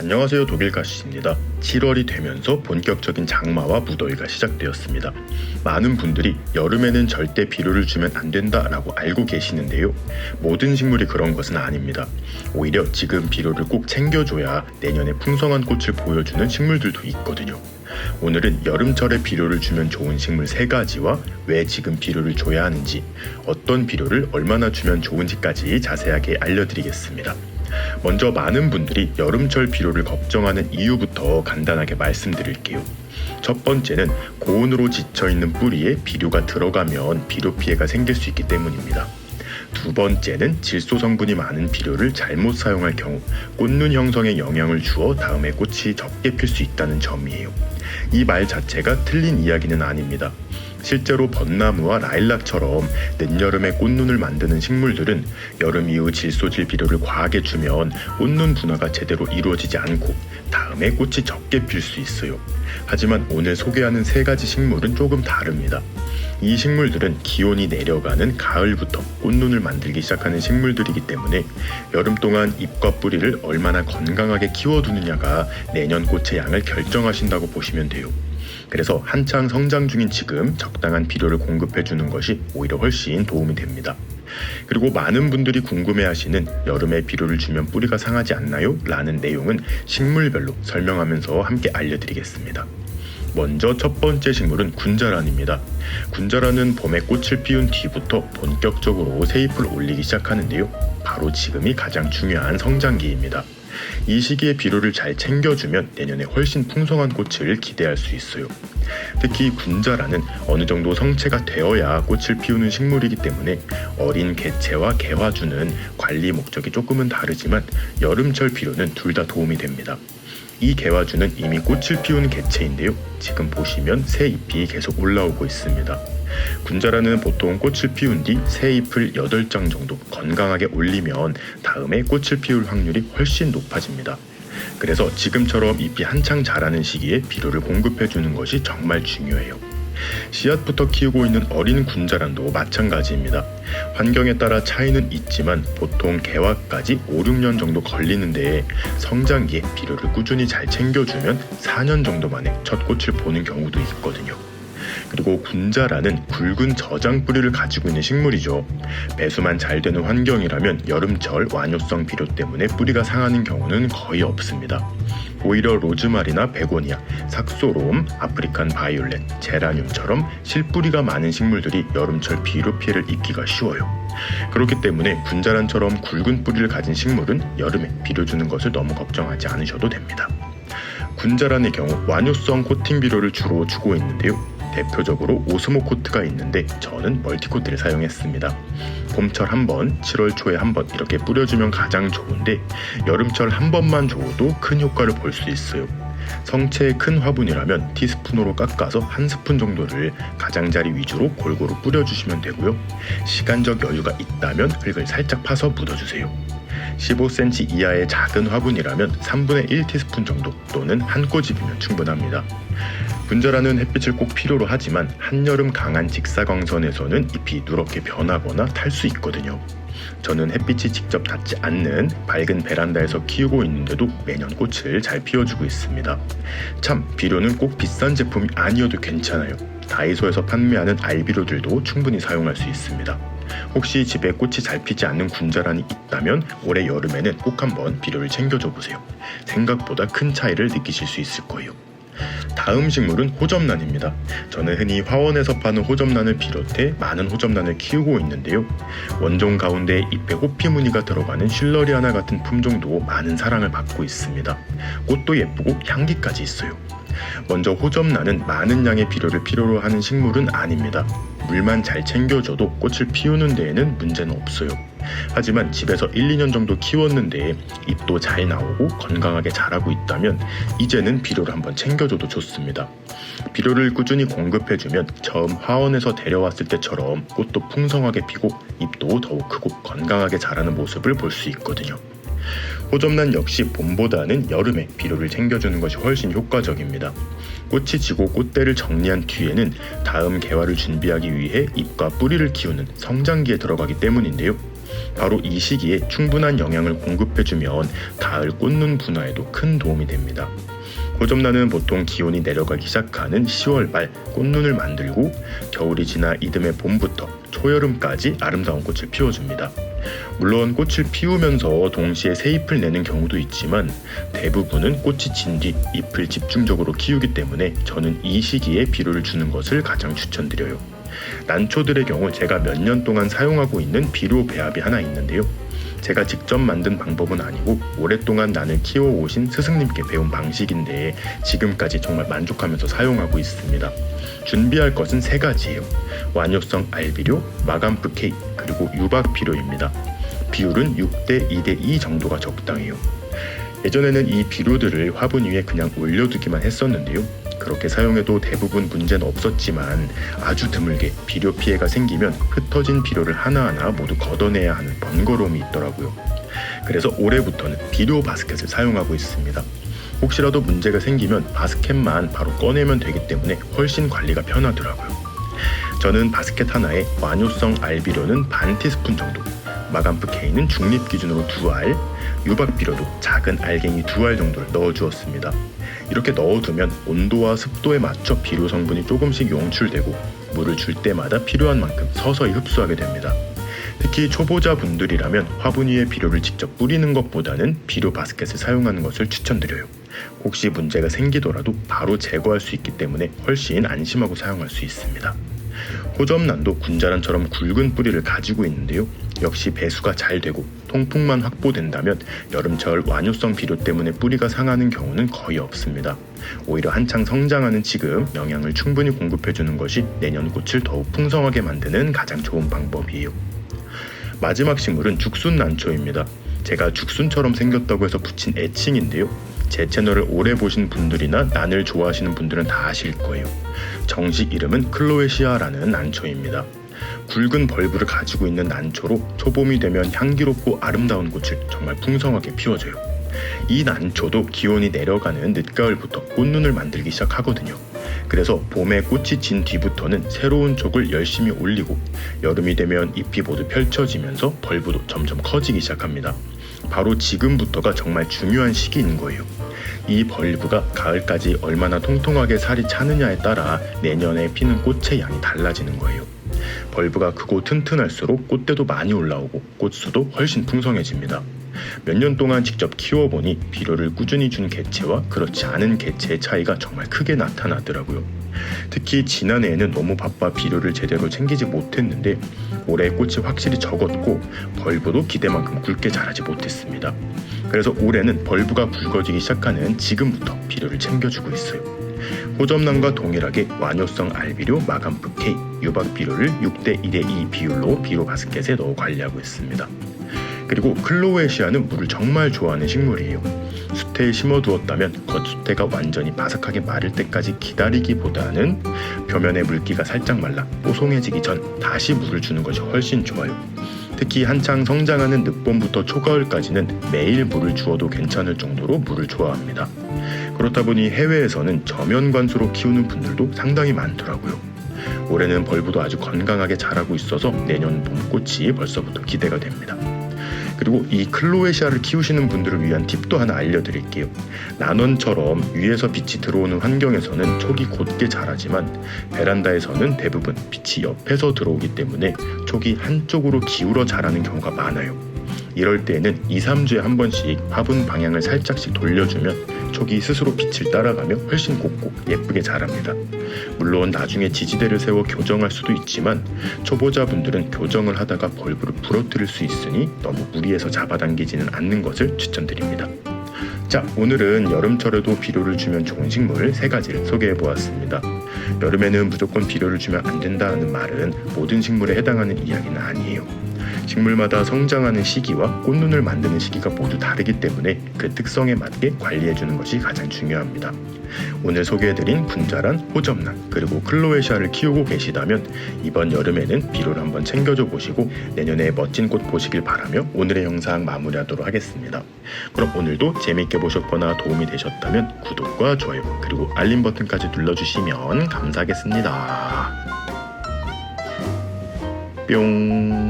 안녕하세요, 독일가시입니다. 7월이 되면서 본격적인 장마와 무더위가 시작되었습니다. 많은 분들이 여름에는 절대 비료를 주면 안 된다라고 알고 계시는데요. 모든 식물이 그런 것은 아닙니다. 오히려 지금 비료를 꼭 챙겨줘야 내년에 풍성한 꽃을 보여주는 식물들도 있거든요. 오늘은 여름철에 비료를 주면 좋은 식물 3가지와 왜 지금 비료를 줘야 하는지, 어떤 비료를 얼마나 주면 좋은지까지 자세하게 알려드리겠습니다. 먼저 많은 분들이 여름철 비료를 걱정하는 이유부터 간단하게 말씀드릴게요. 첫 번째는 고온으로 지쳐있는 뿌리에 비료가 들어가면 비료 피해가 생길 수 있기 때문입니다. 두 번째는 질소 성분이 많은 비료를 잘못 사용할 경우 꽃눈 형성에 영향을 주어 다음에 꽃이 적게 필 수 있다는 점이에요. 이 말 자체가 틀린 이야기는 아닙니다. 실제로 벚나무와 라일락처럼 늦여름에 꽃눈을 만드는 식물들은 여름 이후 질소질 비료를 과하게 주면 꽃눈 분화가 제대로 이루어지지 않고 다음에 꽃이 적게 필 수 있어요. 하지만 오늘 소개하는 3가지 식물은 조금 다릅니다. 이 식물들은 기온이 내려가는 가을부터 꽃눈을 만들기 시작하는 식물들이기 때문에 여름 동안 잎과 뿌리를 얼마나 건강하게 키워두느냐가 내년 꽃의 양을 결정하신다고 보시면 돼요. 그래서 한창 성장 중인 지금 적당한 비료를 공급해주는 것이 오히려 훨씬 도움이 됩니다. 그리고 많은 분들이 궁금해하시는 여름에 비료를 주면 뿌리가 상하지 않나요? 라는 내용은 식물별로 설명하면서 함께 알려드리겠습니다. 먼저 첫 번째 식물은 군자란입니다. 군자란은 봄에 꽃을 피운 뒤부터 본격적으로 새잎을 올리기 시작하는데요. 바로 지금이 가장 중요한 성장기입니다. 이 시기에 비료를 잘 챙겨주면 내년에 훨씬 풍성한 꽃을 기대할 수 있어요. 특히 군자란은 어느 정도 성체가 되어야 꽃을 피우는 식물이기 때문에 어린 개체와 개화주는 관리 목적이 조금은 다르지만 여름철 비료는 둘 다 도움이 됩니다. 이 개화주는 이미 꽃을 피우는 개체인데요. 지금 보시면 새 잎이 계속 올라오고 있습니다. 군자란은 보통 꽃을 피운 뒤 새 잎을 8장 정도 건강하게 올리면 다음에 꽃을 피울 확률이 훨씬 높아집니다. 그래서 지금처럼 잎이 한창 자라는 시기에 비료를 공급해주는 것이 정말 중요해요. 씨앗부터 키우고 있는 어린 군자란도 마찬가지입니다. 환경에 따라 차이는 있지만 보통 개화까지 5, 6년 정도 걸리는데 성장기에 비료를 꾸준히 잘 챙겨주면 4년 정도 만에 첫 꽃을 보는 경우도 있거든요. 그리고 군자란은 굵은 저장 뿌리를 가지고 있는 식물이죠. 배수만 잘 되는 환경이라면 여름철 완효성 비료 때문에 뿌리가 상하는 경우는 거의 없습니다. 오히려 로즈마리나 베고니아, 삭소롬, 아프리칸 바이올렛, 제라늄처럼 실뿌리가 많은 식물들이 여름철 비료 피해를 입기가 쉬워요. 그렇기 때문에 군자란처럼 굵은 뿌리를 가진 식물은 여름에 비료 주는 것을 너무 걱정하지 않으셔도 됩니다. 군자란의 경우 완효성 코팅 비료를 주로 주고 있는데요. 대표적으로 오스모 코트가 있는데 저는 멀티코트를 사용했습니다. 봄철 한 번, 7월 초에 한 번 이렇게 뿌려주면 가장 좋은데 여름철 한 번만 줘도 큰 효과를 볼 수 있어요. 성체의 큰 화분이라면 티스푼으로 깎아서 1스푼 정도를 가장자리 위주로 골고루 뿌려주시면 되고요. 시간적 여유가 있다면 흙을 살짝 파서 묻어주세요. 15cm 이하의 작은 화분이라면 3분의 1티스푼 정도 또는 한 꼬집이면 충분합니다. 군자란은 햇빛을 꼭 필요로 하지만 한여름 강한 직사광선에서는 잎이 누렇게 변하거나 탈 수 있거든요. 저는 햇빛이 직접 닿지 않는 밝은 베란다에서 키우고 있는데도 매년 꽃을 잘 피워주고 있습니다. 참, 비료는 꼭 비싼 제품이 아니어도 괜찮아요. 다이소에서 판매하는 알비료들도 충분히 사용할 수 있습니다. 혹시 집에 꽃이 잘 피지 않는 군자란이 있다면 올해 여름에는 꼭 한번 비료를 챙겨줘 보세요. 생각보다 큰 차이를 느끼실 수 있을 거예요. 다음 식물은 호접란입니다. 저는 흔히 화원에서 파는 호접란을 비롯해 많은 호접란을 키우고 있는데요. 원종 가운데 잎에 호피 무늬가 들어가는 슐러리아나 같은 품종도 많은 사랑을 받고 있습니다. 꽃도 예쁘고 향기까지 있어요. 먼저 호접란은 많은 양의 비료를 필요로 하는 식물은 아닙니다. 물만 잘 챙겨줘도 꽃을 피우는 데에는 문제는 없어요. 하지만 집에서 1, 2년 정도 키웠는데 잎도 잘 나오고 건강하게 자라고 있다면 이제는 비료를 한번 챙겨줘도 좋습니다. 비료를 꾸준히 공급해주면 처음 화원에서 데려왔을 때처럼 꽃도 풍성하게 피고 잎도 더욱 크고 건강하게 자라는 모습을 볼 수 있거든요. 호접란 역시 봄보다는 여름에 비료를 챙겨주는 것이 훨씬 효과적입니다. 꽃이 지고 꽃대를 정리한 뒤에는 다음 개화를 준비하기 위해 잎과 뿌리를 키우는 성장기에 들어가기 때문인데요. 바로 이 시기에 충분한 영양을 공급해주면 가을 꽃눈 분화에도 큰 도움이 됩니다. 호접란은 보통 기온이 내려가기 시작하는 10월 말 꽃눈을 만들고 겨울이 지나 이듬해 봄부터 초여름까지 아름다운 꽃을 피워줍니다. 물론 꽃을 피우면서 동시에 새 잎을 내는 경우도 있지만 대부분은 꽃이 진 뒤 잎을 집중적으로 키우기 때문에 저는 이 시기에 비료를 주는 것을 가장 추천드려요. 난초들의 경우 제가 몇 년 동안 사용하고 있는 비료 배합이 하나 있는데요. 제가 직접 만든 방법은 아니고 오랫동안 난을 키워오신 스승님께 배운 방식인데 지금까지 정말 만족하면서 사용하고 있습니다. 준비할 것은 3가지예요. 완효성 알비료, 마감프 K, 그리고 유박 비료입니다. 비율은 6대 2대 2 정도가 적당해요. 예전에는 이 비료들을 화분 위에 그냥 올려두기만 했었는데요. 그렇게 사용해도 대부분 문제는 없었지만 아주 드물게 비료 피해가 생기면 흩어진 비료를 하나하나 모두 걷어내야 하는 번거로움이 있더라고요. 그래서 올해부터는 비료 바스켓을 사용하고 있습니다. 혹시라도 문제가 생기면 바스켓만 바로 꺼내면 되기 때문에 훨씬 관리가 편하더라고요. 저는 바스켓 하나에 완효성 알비료는 반 티스푼 정도, 마감프 K는 중립 기준으로 2알, 유박 비료도 작은 알갱이 2알 정도를 넣어주었습니다. 이렇게 넣어두면 온도와 습도에 맞춰 비료 성분이 조금씩 용출되고 물을 줄 때마다 필요한 만큼 서서히 흡수하게 됩니다. 특히 초보자분들이라면 화분 위에 비료를 직접 뿌리는 것보다는 비료 바스켓을 사용하는 것을 추천드려요. 혹시 문제가 생기더라도 바로 제거할 수 있기 때문에 훨씬 안심하고 사용할 수 있습니다. 호접란도 군자란처럼 굵은 뿌리를 가지고 있는데요. 역시 배수가 잘 되고 통풍만 확보된다면 여름철 완효성 비료 때문에 뿌리가 상하는 경우는 거의 없습니다. 오히려 한창 성장하는 지금 영양을 충분히 공급해주는 것이 내년 꽃을 더욱 풍성하게 만드는 가장 좋은 방법이에요. 마지막 식물은 죽순난초입니다. 제가 죽순처럼 생겼다고 해서 붙인 애칭인데요. 제 채널을 오래 보신 분들이나 난을 좋아하시는 분들은 다 아실 거예요. 정식 이름은 클로에시아라는 난초입니다. 굵은 벌브를 가지고 있는 난초로 초봄이 되면 향기롭고 아름다운 꽃을 정말 풍성하게 피워줘요. 이 난초도 기온이 내려가는 늦가을부터 꽃눈을 만들기 시작하거든요. 그래서 봄에 꽃이 진 뒤부터는 새로운 촉을 열심히 올리고 여름이 되면 잎이 모두 펼쳐지면서 벌브도 점점 커지기 시작합니다. 바로 지금부터가 정말 중요한 시기인 거예요. 이 벌브가 가을까지 얼마나 통통하게 살이 차느냐에 따라 내년에 피는 꽃의 양이 달라지는 거예요. 벌브가 크고 튼튼할수록 꽃대도 많이 올라오고 꽃수도 훨씬 풍성해집니다. 몇 년 동안 직접 키워보니 비료를 꾸준히 준 개체와 그렇지 않은 개체의 차이가 정말 크게 나타나더라고요. 특히 지난해에는 너무 바빠 비료를 제대로 챙기지 못했는데 올해 꽃이 확실히 적었고 벌브도 기대만큼 굵게 자라지 못했습니다. 그래서 올해는 벌브가 굵어지기 시작하는 지금부터 비료를 챙겨주고 있어요. 호접란과 동일하게 완효성 알비료, 마감프 K, 유박 비료를 6대 1대 2 비율로 비료 바스켓에 넣어 관리하고 있습니다. 그리고 클로에시아는 물을 정말 좋아하는 식물이에요. 수태에 심어두었다면 겉수태가 완전히 바삭하게 마를 때까지 기다리기보다는 표면의 물기가 살짝 말라 뽀송해지기 전 다시 물을 주는 것이 훨씬 좋아요. 특히 한창 성장하는 늦봄부터 초가을까지는 매일 물을 주어도 괜찮을 정도로 물을 좋아합니다. 그렇다 보니 해외에서는 저면관수로 키우는 분들도 상당히 많더라고요. 올해는 벌브도 아주 건강하게 자라고 있어서 내년 봄꽃이 벌써부터 기대가 됩니다. 그리고 이 클로에시아를 키우시는 분들을 위한 팁도 하나 알려드릴게요. 난원처럼 위에서 빛이 들어오는 환경에서는 촉이 곧게 자라지만 베란다에서는 대부분 빛이 옆에서 들어오기 때문에 촉이 한쪽으로 기울어 자라는 경우가 많아요. 이럴 때에는 2-3주에 한 번씩 화분 방향을 살짝씩 돌려주면 촉이 스스로 빛을 따라가며 훨씬 곱고 예쁘게 자랍니다. 물론 나중에 지지대를 세워 교정할 수도 있지만 초보자분들은 교정을 하다가 벌브를 부러뜨릴 수 있으니 너무 무리해서 잡아당기지는 않는 것을 추천드립니다. 자, 오늘은 여름철에도 비료를 주면 좋은 식물 3가지를 소개해보았습니다. 여름에는 무조건 비료를 주면 안 된다는 말은 모든 식물에 해당하는 이야기는 아니에요. 식물마다 성장하는 시기와 꽃눈을 만드는 시기가 모두 다르기 때문에 그 특성에 맞게 관리해주는 것이 가장 중요합니다. 오늘 소개해드린 군자란, 호접란, 그리고 클로에시아를 키우고 계시다면 이번 여름에는 비료를 한번 챙겨줘 보시고 내년에 멋진 꽃 보시길 바라며 오늘의 영상 마무리하도록 하겠습니다. 그럼 오늘도 재밌게 보셨거나 도움이 되셨다면 구독과 좋아요 그리고 알림 버튼까지 눌러주시면 감사하겠습니다. 뿅.